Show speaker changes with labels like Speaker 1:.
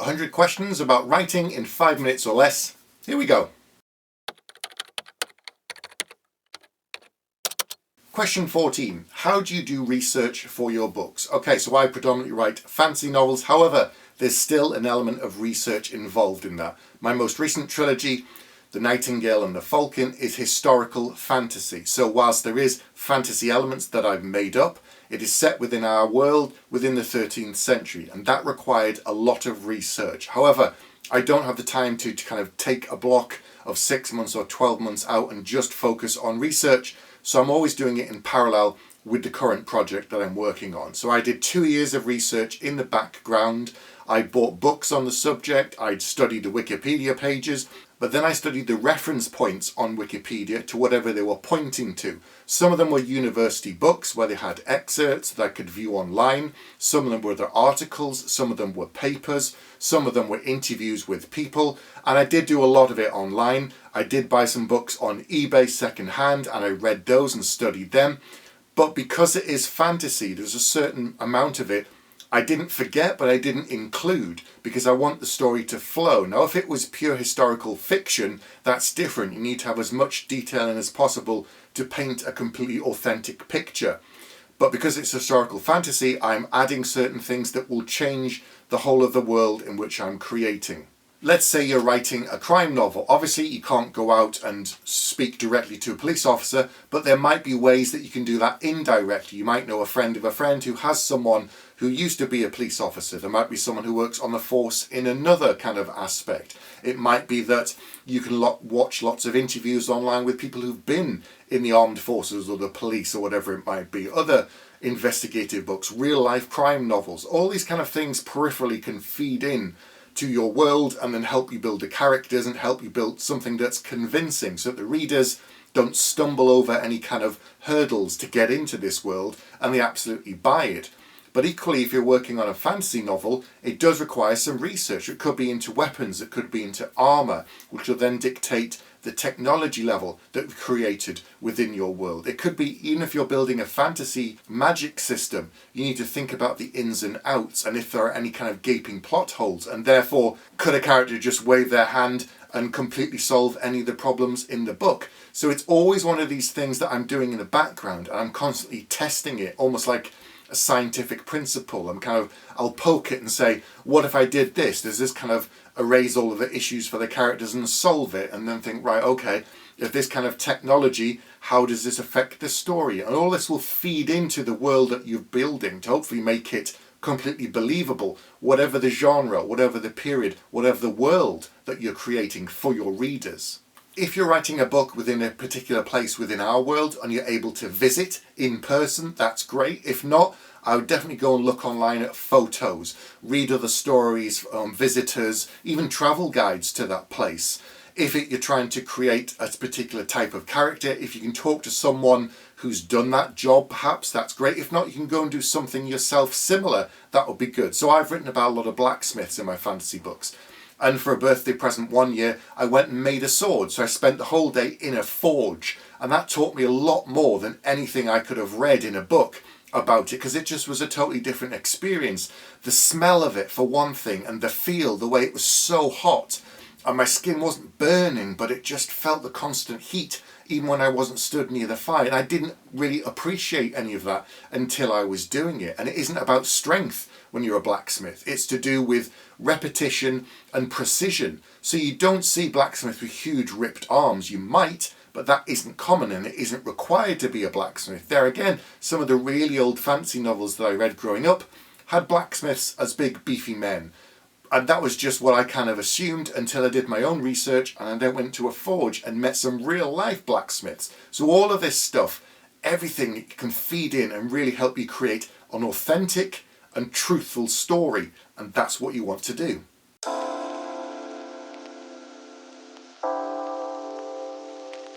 Speaker 1: 100 questions about writing in 5 minutes or less. Here we go. Question 14. How do you do research for your books? Okay, so I predominantly write fantasy novels. However, there's still an element of research involved in that. My most recent trilogy, The Nightingale and the Falcon, is historical fantasy. So whilst there is fantasy elements that I've made up, it is set within our world within the 13th century, and that required a lot of research. However, I don't have the time to kind of take a block of 6 months or 12 months out and just focus on research, so I'm always doing it in parallel with the current project that I'm working on. So I did 2 years of research in the background. I bought books on the subject, I'd studied the Wikipedia pages, but then I studied the reference points on Wikipedia to whatever they were pointing to. Some of them were university books where they had excerpts that I could view online. Some of them were their articles, some of them were papers, some of them were interviews with people, and I did do a lot of it online. I did buy some books on eBay secondhand and I read those and studied them. But because it is fantasy, there's a certain amount of it I didn't forget, but I didn't include, because I want the story to flow. Now, if it was pure historical fiction, that's different. You need to have as much detail in as possible to paint a completely authentic picture. But because it's historical fantasy, I'm adding certain things that will change the whole of the world in which I'm creating. Let's say you're writing a crime novel. Obviously, you can't go out and speak directly to a police officer, but there might be ways that you can do that indirectly. You might know a friend of a friend who has someone who used to be a police officer. There might be someone who works on the force in another kind of aspect. It might be that you can watch lots of interviews online with people who've been in the armed forces or the police or whatever it might be. Other investigative books, real life crime novels, all these kind of things peripherally can feed in to your world and then help you build the characters and help you build something that's convincing so that the readers don't stumble over any kind of hurdles to get into this world and they absolutely buy it. But equally, if you're working on a fantasy novel, it does require some research. It could be into weapons, it could be into armour, which will then dictate the technology level that we've created within your world. It could be, even if you're building a fantasy magic system, you need to think about the ins and outs and if there are any kind of gaping plot holes, and therefore could a character just wave their hand and completely solve any of the problems in the book. So it's always one of these things that I'm doing in the background, and I'm constantly testing it, almost like a scientific principle. I'll poke it and say, what if I did this? Does this kind of erase all of the issues for the characters and solve it? And then think, right, okay, if this kind of technology, how does this affect the story? And all this will feed into the world that you're building to hopefully make it completely believable, whatever the genre, whatever the period, whatever the world that you're creating for your readers. If you're writing a book within a particular place within our world and you're able to visit in person, that's great. If not, I would definitely go and look online at photos, read other stories, visitors, even travel guides to that place. If you're trying to create a particular type of character, if you can talk to someone who's done that job, perhaps that's great. If not, you can go and do something yourself similar. That would be good. So I've written about a lot of blacksmiths in my fantasy books. And for a birthday present one year, I went and made a sword. So I spent the whole day in a forge. And that taught me a lot more than anything I could have read in a book about it, because it just was a totally different experience. The smell of it, for one thing, and the feel, the way it was so hot. And my skin wasn't burning, but it just felt the constant heat, even when I wasn't stood near the fire. And I didn't really appreciate any of that until I was doing it. And it isn't about strength when you're a blacksmith. It's to do with repetition and precision. So you don't see blacksmiths with huge ripped arms. You might, but that isn't common and it isn't required to be a blacksmith. There again, some of the really old fancy novels that I read growing up had blacksmiths as big beefy men. And that was just what I kind of assumed until I did my own research and I then went to a forge and met some real life blacksmiths. So all of this stuff, everything can feed in and really help you create an authentic and truthful story, and that's what you want to do.